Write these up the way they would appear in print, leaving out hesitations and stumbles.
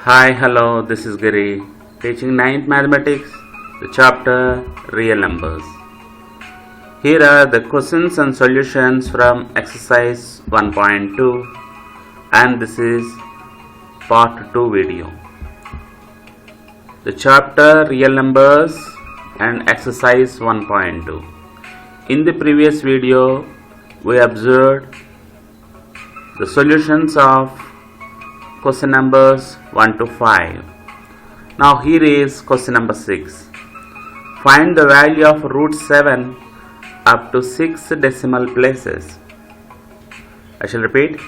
Hi, hello, this is Giri, teaching 9th Mathematics, the chapter Real Numbers. Here are the questions and solutions from exercise 1.2, and this is part 2 video. The chapter Real Numbers and exercise 1.2. In the previous video, we observed the solutions of question numbers 1 to 5. Now here is question number 6. Find the value of root 7 up to 6 decimal places. I shall repeat.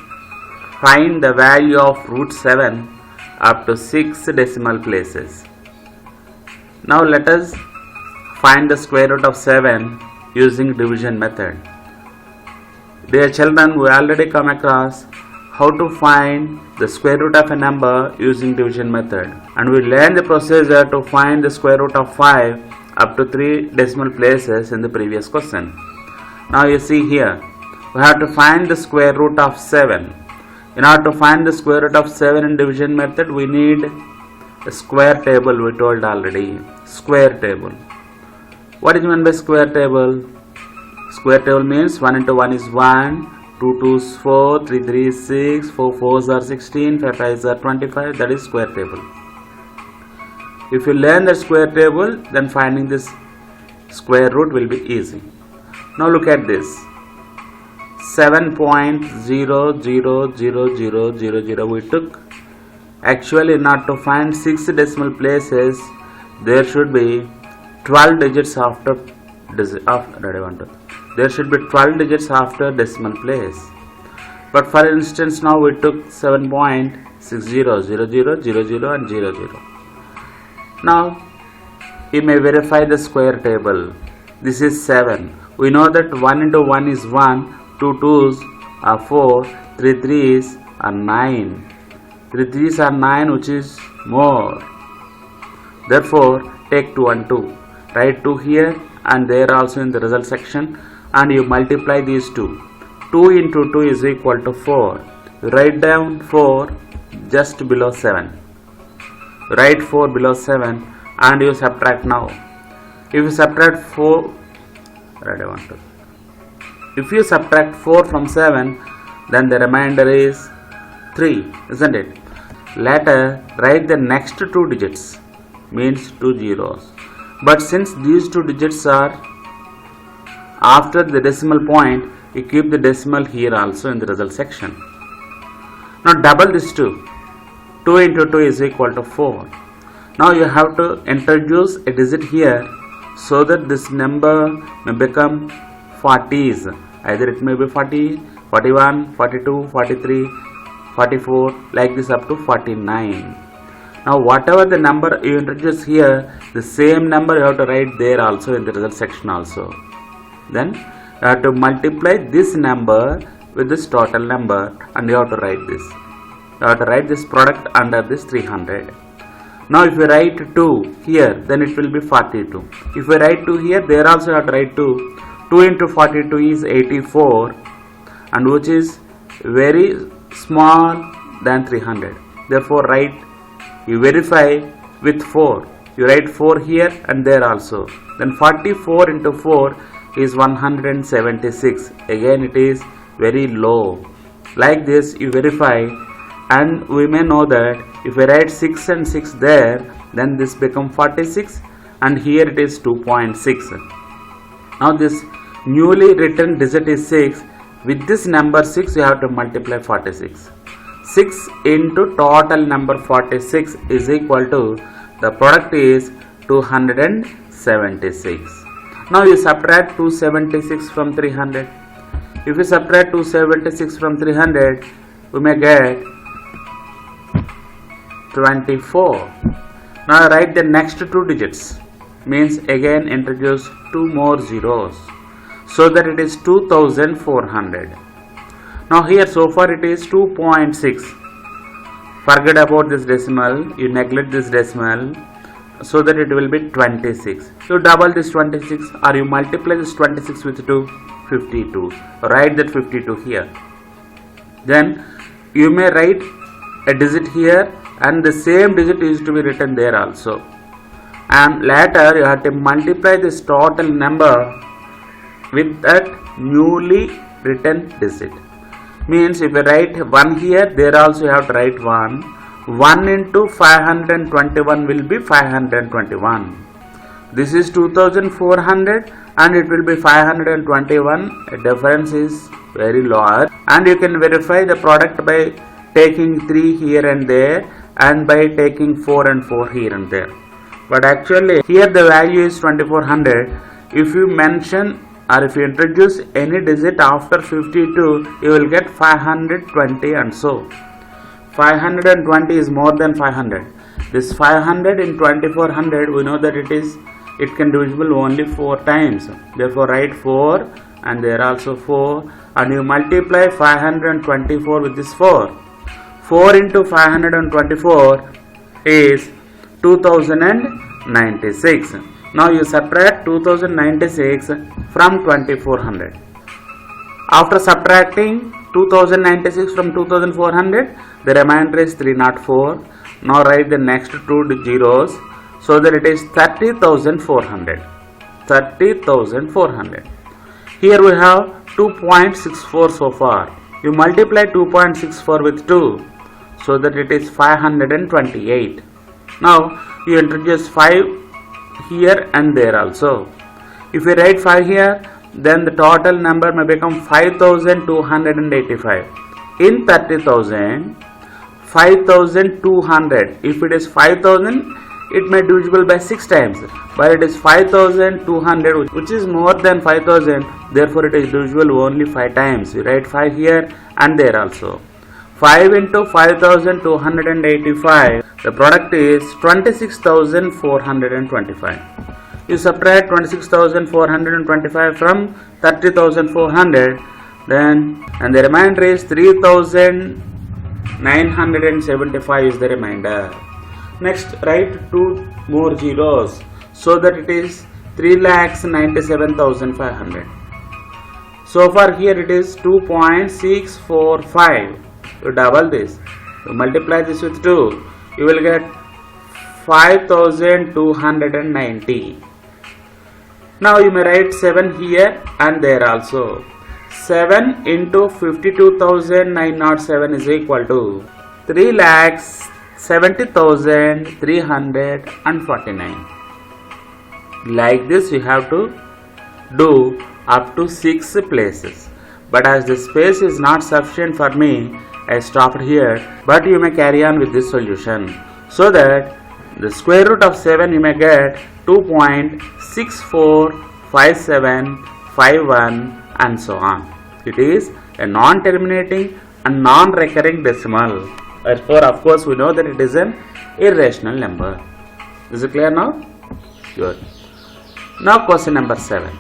Find the value of root 7 up to 6 decimal places. Now let us find the square root of 7 using division method. Dear children, we already come across how to find the square root of a number using division method, and we learned the procedure to find the square root of 5 up to 3 decimal places in the previous question. Now you see here, we have to find the square root of 7. In order to find the square root of 7 in division method, we need a square table. We told already, square table. What is meant by square table? Square table means 1 into 1 is 1, 2 2s 4, 3 3 is 6, 4 4s are 16, 5 5s are 25. That is square table. If you learn the square table, then finding this square root will be easy. Now look at this. 7.00000 we took. Actually, not to find 6 decimal places, there should be 12 digits after there should be 12 digits after decimal place. But for instance, now we took 7.600000 and 00. Now you may verify the square table. This is 7. We know that 1 into 1 is 1, 2 2s are 4, 3 3s are 9. 3 3s are 9, which is more. Therefore, take 2 and 2. Write 2 here and there also in the result section, and you multiply these two. 2 into 2 is equal to 4. Write down 4 just below 7. Write 4 below 7 and you subtract now. If you subtract 4, if you subtract 4 from 7, then the remainder is 3, isn't it? Later, write the next 2 digits, means 2 zeros. But since these 2 digits are after the decimal point, you keep the decimal here also in the result section. Now double this 2. 2 into 2 is equal to 4. Now you have to introduce a digit here so that this number may become 40s. Either it may be 40, 41, 42, 43, 44, like this up to 49. Now whatever the number you introduce here, the same number you have to write there also in the result section also. Then you have to multiply this number with this total number and you have to write this. You have to write this product under this 300. Now if you write 2 here, then it will be 42. If you write 2 here, there also you have to write 2. 2 into 42 is 84, and which is very small than 300. Therefore you verify with 4. You write 4 here and there also. Then 44 into 4 is 176. Again it is very low. Like this you verify, and we may know that if we write 6 and 6 there, then this become 46, and here it is 2.6. Now this newly written digit is 6. With this number 6 you have to multiply 46. 6 into total number 46 is equal to, the product is 276. Now you subtract 276 from 300. If you subtract 276 from 300, we may get 24. Now write the next 2 digits, means again introduce 2 more zeros, so that it is 2400. Now here so far it is 2.6. Forget about this decimal, you neglect this decimal, so that it will be 26. You double this 26 or you multiply this 26 with 2, 52. Write that 52 here. Then you may write a digit here and the same digit is to be written there also. And later you have to multiply this total number with that newly written digit. Means if you write 1 here, there also you have to write 1. 1 into 521 will be 521. This is 2400 and it will be 521. The difference is very large, and you can verify the product by taking 3 here and there and by taking 4 and 4 here and there. But actually here the value is 2400. If you mention or if you introduce any digit after 52, you will get 520, and so 520 is more than 500. This 500 in 2400, we know that it can divisible only 4 times. Therefore write 4 and there also 4, and you multiply 524 with this 4. 4 into 524 is 2096. Now you subtract 2096 from 2400. After subtracting 2096 from 2400, the remainder is 304. Now write the next 2 zeros, so that it is 30,400. 30,400. Here we have 2.64 so far. You multiply 2.64 with 2, so that it is 528. Now you introduce 5 here and there also. If you write 5 here, then the total number may become 5,285. In 30,000, 5,200. If it is 5,000, it may divisible by 6 times, but it is 5,200, which is more than 5,000. Therefore it is divisible only 5 times. You write 5 here and there also. 5 into 5,285, the product is 26,425. You subtract 26,425 from 30,400, then and the remainder is 3,975 is the remainder. Next write 2 more zeros, so that it is 3,97,500. So far here it is 2.645. You double this, you multiply this with 2, you will get 5,290. Now you may write 7 here and there also. 7 into 52,907 is equal to 3,70,349. Like this you have to do up to 6 places. But as the space is not sufficient for me, I stopped here, but you may carry on with this solution, so that the square root of 7 you may get 2.645751 and so on. It is a non-terminating and non-recurring decimal. Therefore, of course, we know that it is an irrational number. Is it clear now? Good. Now question number 7.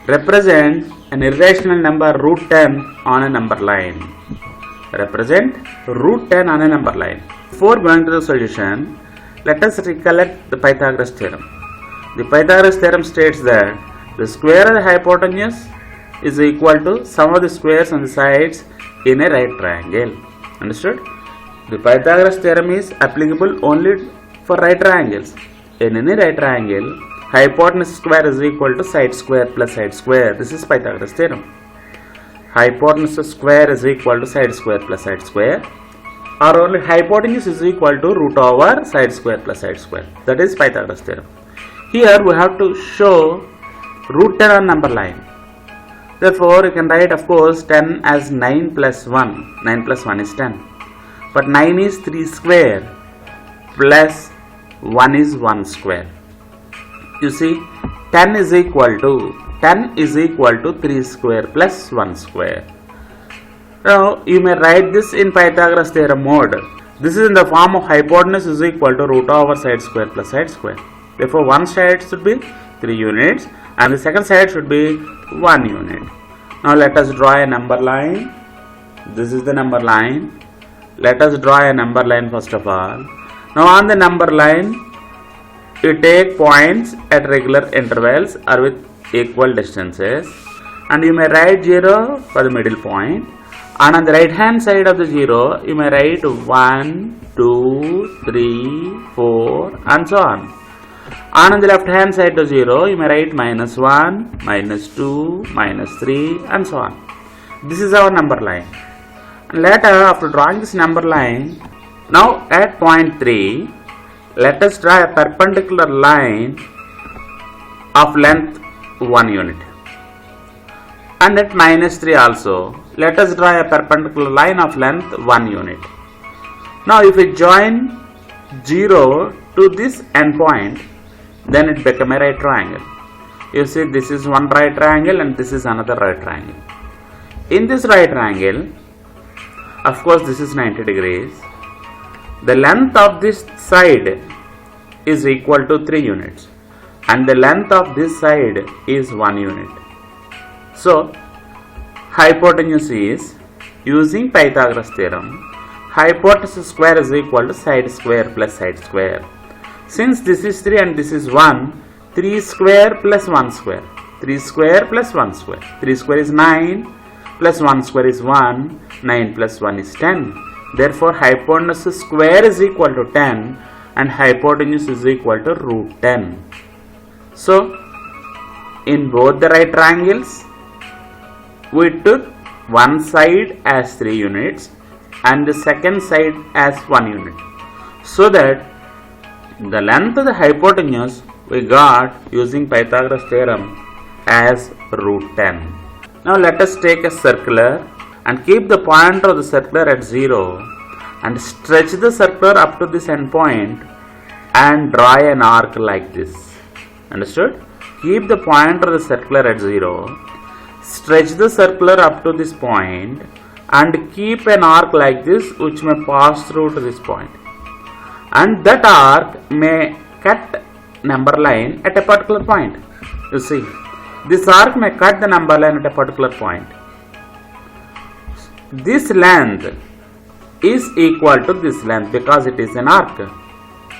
Represent an irrational number root 10 on a number line. Represent root 10 on a number line. Before going to the solution, let us recollect the Pythagoras theorem. The Pythagoras theorem states that the square of the hypotenuse is equal to sum of the squares on the sides in a right triangle. Understood? The Pythagoras theorem is applicable only for right triangles. In any right triangle, hypotenuse square is equal to side square plus side square. This is Pythagoras theorem. Hypotenuse square is equal to side square plus side square, or only hypotenuse is equal to root over side square plus side square. That is Pythagoras theorem. Here we have to show root 10 on number line. Therefore you can write, of course, 10 as 9 plus 1. 9 plus 1 is 10. But 9 is 3 square plus 1 is 1 square. You see, 10 is equal to 3 square plus 1 square. Now you may write this in Pythagoras theorem mode. This is in the form of hypotenuse is equal to root over side square plus side square. Therefore one side should be 3 units and the second side should be 1 unit. Now let us draw a number line. This is the number line. Let us draw a number line first of all. Now on the number line, you take points at regular intervals or with equal distances, and you may write 0 for the middle point, And on the right hand side of the 0, you may write 1, 2, 3, 4 and so on. And on the left hand side of 0, you may write -1, -2, -3 and so on. This is our number line. Later, after drawing this number line, now at point 3, let us draw a perpendicular line of length 1 unit. And at -3 also, let us draw a perpendicular line of length 1 unit. Now if we join 0 to this endpoint, then it becomes a right triangle. You see, this is one right triangle and this is another right triangle. In this right triangle, of course this is 90 degrees. The length of this side is equal to 3 units and the length of this side is 1 unit. So hypotenuse is, using Pythagoras theorem, hypotenuse square is equal to side square plus side square. Since this is 3 and this is 1, 3 square plus 1 square. 3 square plus 1 square. 3 square is 9 plus 1 square is 1. 9 plus 1 is 10. Therefore hypotenuse square is equal to 10 and hypotenuse is equal to √10. So in both the right triangles, we took one side as 3 units and the second side as 1 unit, so that the length of the hypotenuse we got using Pythagoras theorem as √10. Now let us take a circular and keep the pointer of the circular at 0 and stretch the circular up to this endpoint and draw an arc like this. Understood? Keep the pointer of the circular at 0, stretch the circular up to this point and keep an arc like this which may pass through to this point. And that arc may cut number line at a particular point. You see, this arc may cut the number line at a particular point. This length is equal to this length because it is an arc.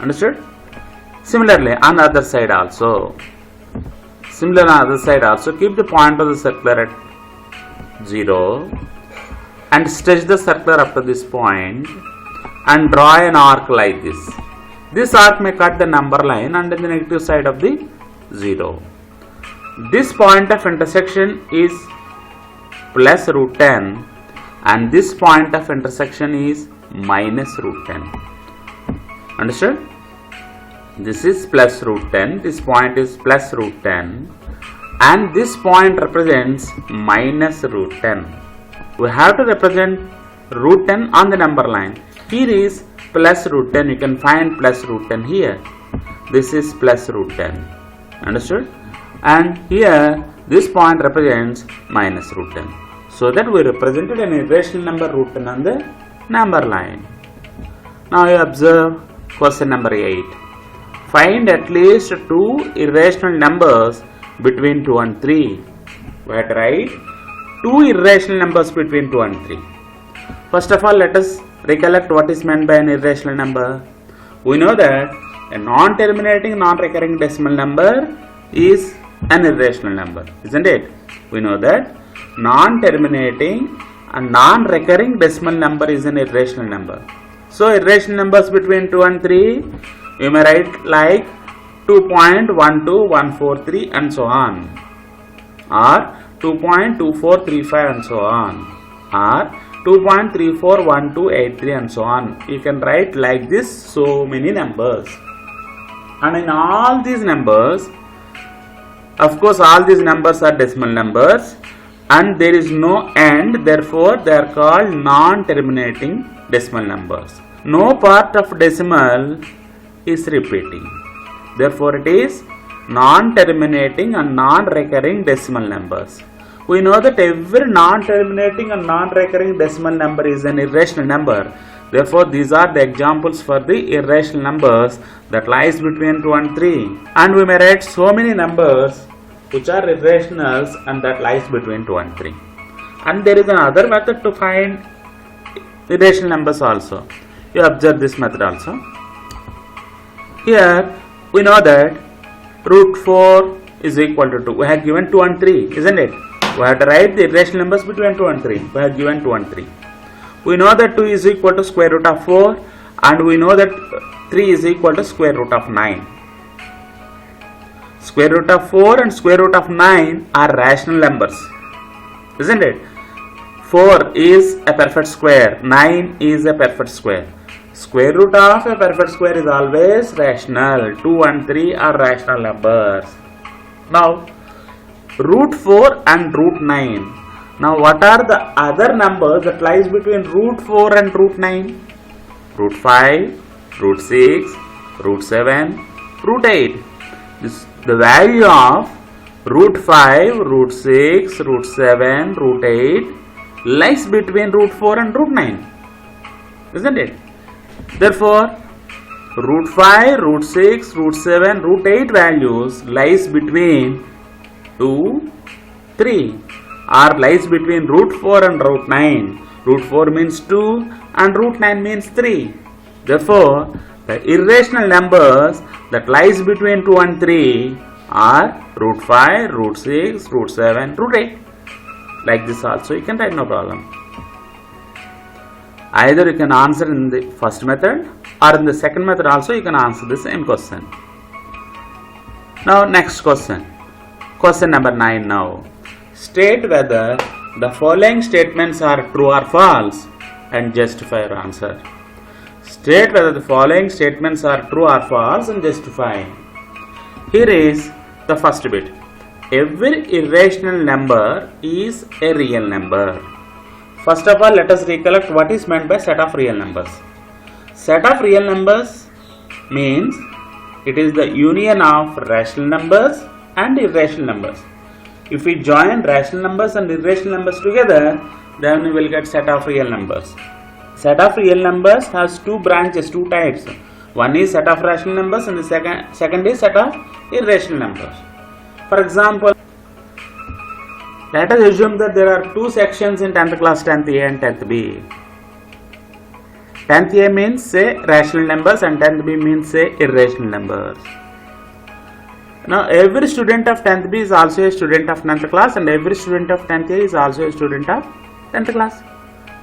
Understood? Similarly, on the other side also. Keep the point of the circular at 0 and stretch the circular up to this point and draw an arc like this. This arc may cut the number line under the negative side of the 0. This point of intersection is plus √10 and this point of intersection is minus √10. Understood? This is plus √10, this point is plus √10 and this point represents minus √10. We have to represent √10 on the number line. Here is plus √10, you can find plus √10 here. This is plus √10. Understood? And here this point represents minus √10. So that we represented an irrational number √10 on the number line. Now you observe question number 8. Find at least 2 irrational numbers between 2 and 3. We have to write 2 irrational numbers between 2 and 3. First of all, let us recollect what is meant by an irrational number. We know that a non-terminating, non-recurring decimal number is an irrational number, isn't it? We know that non-terminating and non-recurring decimal number is an irrational number. So irrational numbers between 2 and 3, you may write like 2.12143 and so on, or 2.2435 and so on, or 2.341283 and so on. You can write like this so many numbers. And in all these numbers, of course all these numbers are decimal numbers and there is no end, therefore they are called non-terminating decimal numbers. No part of decimal is repeating, therefore it is non-terminating and non-recurring decimal numbers. We know that every non-terminating and non-recurring decimal number is an irrational number. Therefore, these are the examples for the irrational numbers that lies between 2 and 3. And we may write so many numbers which are irrationals and that lies between 2 and 3. And there is another method to find irrational numbers also. You observe this method also. Here we know that √4 is equal to 2. We have given 2 and 3, isn't it? We have to write the irrational numbers between 2 and 3. We have given 2 and 3. We know that 2 is equal to square root of 4, and we know that 3 is equal to square root of 9. Square root of 4 and square root of 9 are rational numbers, isn't it? 4 is a perfect square, 9 is a perfect square. Square root of a perfect square is always rational. 2 and 3 are rational numbers. Now, root 4 and root 9. Now, what are the other numbers that lies between root 4 and root 9? Root 5, root 6, root 7, root 8. The value of root 5, root 6, root 7, root 8 lies between root 4 and root 9. Isn't it? Therefore, root 5, root 6, root 7, root 8 values lies between 2, 3, or lies between root 4 and root 9. Root 4 means 2 and root 9 means 3. Therefore, the irrational numbers that lies between 2 and 3 are root 5, root 6, root 7, root 8. Like this also you can write, no problem. Either you can answer in the first method or in the second method also you can answer the same question. Now next question. Question number 9 now. State whether the following statements are true or false and justify your answer. State whether the following statements are true or false and justify. Here is the first bit. Every irrational number is a real number. First of all, let us recollect what is meant by set of real numbers. Set of real numbers means it is the union of rational numbers and irrational numbers. If we join rational numbers and irrational numbers together, then we will get set of real numbers. Set of real numbers has two branches, two types. One is set of rational numbers and the second is set of irrational numbers. For example, let us assume that there are two sections in 10th class, 10th A and 10th B. 10th A means say rational numbers and 10th B means say irrational numbers. Now every student of 10th B is also a student of 9th class and every student of 10th A is also a student of 10th class.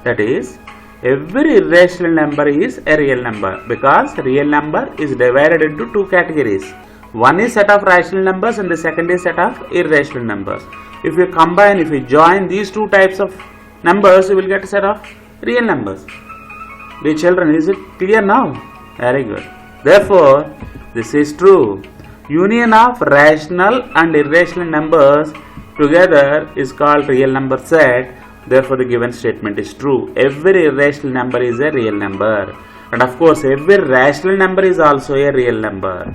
That is, every irrational number is a real number because real number is divided into two categories. One is set of rational numbers and the second is set of irrational numbers. If you combine, if you join these two types of numbers, you will get a set of real numbers. Dear children, is it clear now? Very good. Therefore, this is true. Union of rational and irrational numbers together is called real number set. Therefore, the given statement is true. Every irrational number is a real number. And of course, every rational number is also a real number.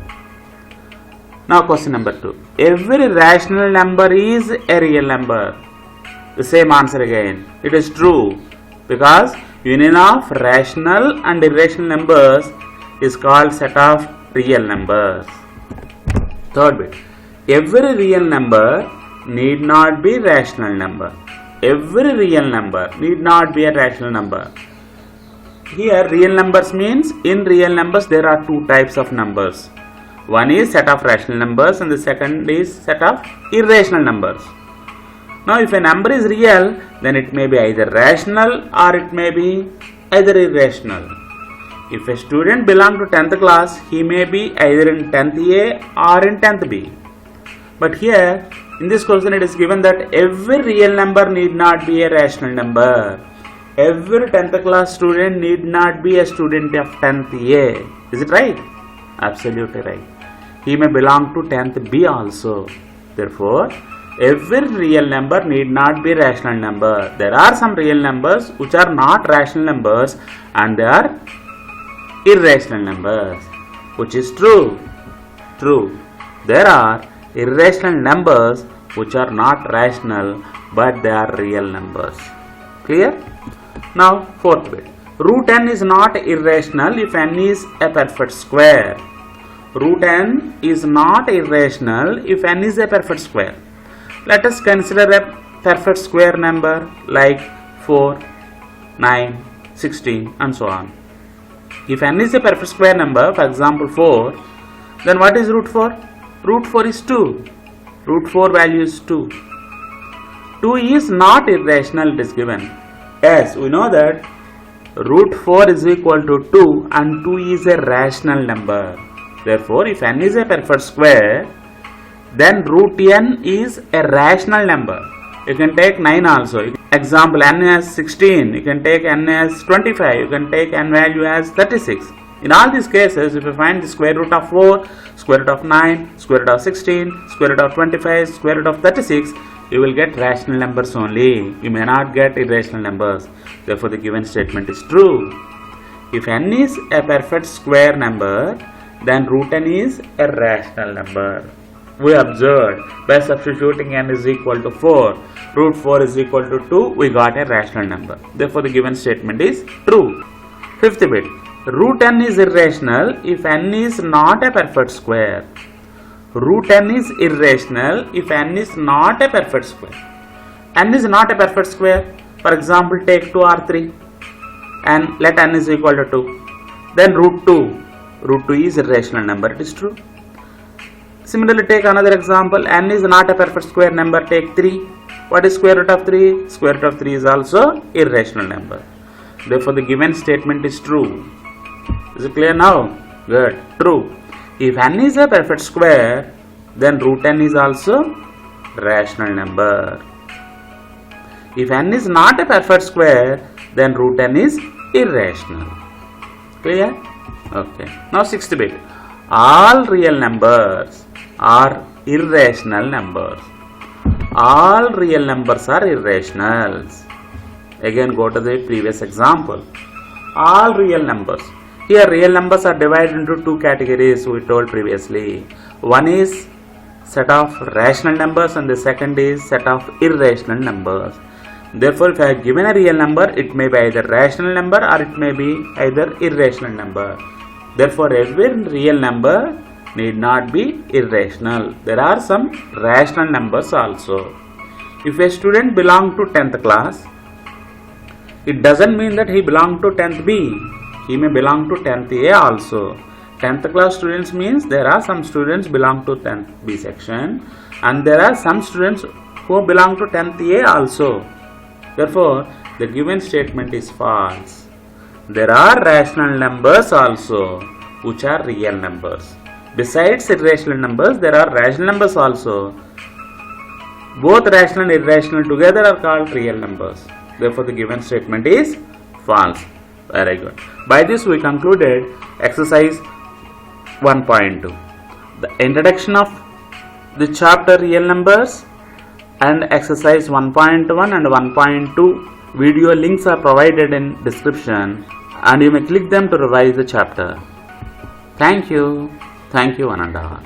Now question number 2. Every rational number is a real number. The same answer again. It is true because union of rational and irrational numbers is called set of real numbers. Third bit. Every real number need not be rational number. Every real number need not be a rational number. Here real numbers means in real numbers there are two types of numbers. One is set of rational numbers and the second is set of irrational numbers. Now if a number is real, then it may be either rational or it may be either irrational. If a student belongs to 10th class, he may be either in 10th A or in 10th B. But here in this question it is given that every real number need not be a rational number. Every 10th class student need not be a student of 10th A. Is it right? Absolutely right. He may belong to 10th B also. Therefore, every real number need not be rational number. There are some real numbers which are not rational numbers and they are irrational numbers. Which is true? True. There are irrational numbers which are not rational but they are real numbers. Clear? Now, fourth bit. Root n is not irrational if n is a perfect square. Root n is not irrational if n is a perfect square. Let us consider a perfect square number like 4, 9, 16 and so on. If n is a perfect square number, for example 4, then what is root 4? Root 4 is 2. Root 4 value is 2. 2 is not irrational, it is given. Yes, we know that root 4 is equal to 2 and 2 is a rational number. Therefore, if n is a perfect square, then root n is a rational number. You can take 9 also. Example, n as 16, you can take n as 25, you can take n value as 36. In all these cases, if you find the square root of 4, square root of 9, square root of 16, square root of 25, square root of 36, you will get rational numbers only. You may not get irrational numbers. Therefore, the given statement is true. If n is a perfect square number, then root n is a rational number. We observed by substituting n is equal to 4, root 4 is equal to 2, we got a rational number. Therefore, the given statement is true. Fifth bit. Root n is irrational if n is not a perfect square. Root n is irrational if n is not a perfect square. N is not a perfect square. For example, take 2 or 3 and let n is equal to 2. Then root 2. Root 2 is irrational number. It is true. Similarly, take another example. N is not a perfect square number. Take 3. What is square root of 3? Square root of 3 is also irrational number. Therefore, the given statement is true. Is it clear now? Good. True. If n is a perfect square, then root n is also rational number. If n is not a perfect square, then root n is irrational. Clear? Okay. Now, sixth bit. All real numbers are irrational numbers. All real numbers are irrationals. Again, go to the previous example. All real numbers. Here, real numbers are divided into two categories we told previously. One is set of rational numbers and the second is set of irrational numbers. Therefore, if I have given a real number, it may be either rational number or it may be either irrational number. Therefore, every real number need not be irrational. There are some rational numbers also. If a student belongs to 10th class, it doesn't mean that he belongs to 10th B. He may belong to 10th A also. 10th class students means there are some students belong to 10th B section and there are some students who belong to 10th A also. Therefore, the given statement is false. There are rational numbers also which are real numbers. Besides irrational numbers, there are rational numbers also. Both rational and irrational together are called real numbers. Therefore, the given statement is false. Very good. By this, we concluded exercise 1.2. The introduction of the chapter real numbers and exercise 1.1 and 1.2 video links are provided in description and you may click them to revise the chapter. Thank you. Thank you one and all.